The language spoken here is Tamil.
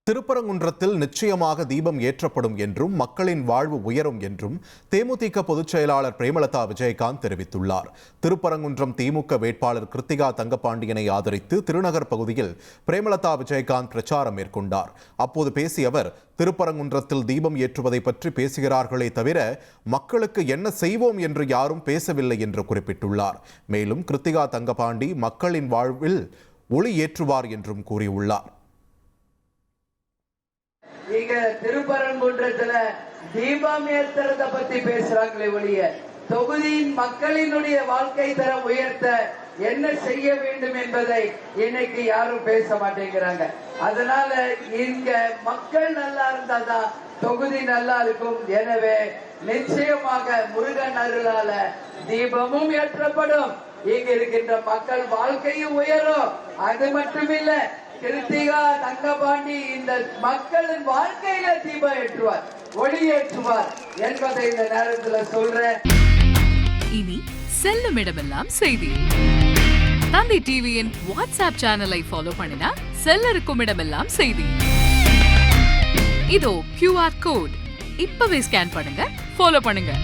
திருப்பரங்குன்றத்தில் நிச்சயமாக தீபம் ஏற்றப்படும் என்றும் மக்களின் வாழ்வு உயரும் என்றும் தேமுதிக பொதுச் செயலாளர் பிரேமலதா விஜயகாந்த் தெரிவித்துள்ளார். திருப்பரங்குன்றம் திமுக வேட்பாளர் கிருத்திகா தங்கபாண்டியனை ஆதரித்து திருநகர் பகுதியில் பிரேமலதா விஜயகாந்த் பிரச்சாரம் மேற்கொண்டார். அப்போது பேசிய அவர், திருப்பரங்குன்றத்தில் தீபம் ஏற்றுவதை பற்றி பேசுகிறார்களே தவிர மக்களுக்கு என்ன செய்வோம் என்று யாரும் பேசவில்லை என்று குறிப்பிட்டுள்ளார். மேலும் கிருத்திகா தங்கபாண்டி மக்களின் வாழ்வில் ஒளி ஏற்றுவார் என்றும் கூறியுள்ளார். இங்க திருப்பரங்குன்றத்துல தீபம் ஏற்றுறத பத்தி பேசுறாங்களே ஒழிய தொகுதியின் மக்களினுடைய வாழ்க்கை தரம் உயர்த்த என்ன செய்ய வேண்டும் என்பதை இன்னைக்கு யாரும் பேச மாட்டேங்கிறாங்க. அதனால இங்க மக்கள் நல்லா இருந்தாதான் தொகுதி நல்லா இருக்கும். எனவே நிச்சயமாக முருகன் அருளால தீபமும் ஏற்றப்படும், இங்க இருக்கின்ற மக்கள் வாழ்க்கையும் உயரும். அது மட்டுமில்ல, கிருத்திகா தங்கபாண்டி இந்த மக்களின் வாழ்க்கையில தீபம் ஏற்றுவார், ஒளி ஏற்றுவார் என்பதை இந்த நேரத்தில் சொல்றேன். இனி செல்லும் இடமெல்லாம் செய்தி. தந்தி டிவியின் வாட்ஸ்அப் சேனலை ஃபாலோ பண்ணினா செல்ல இருக்கும் இடமெல்லாம் செய்தி. இதோ QR கோட் இப்பவே ஸ்கேன் பண்ணுங்க, ஃபாலோ பண்ணுங்க.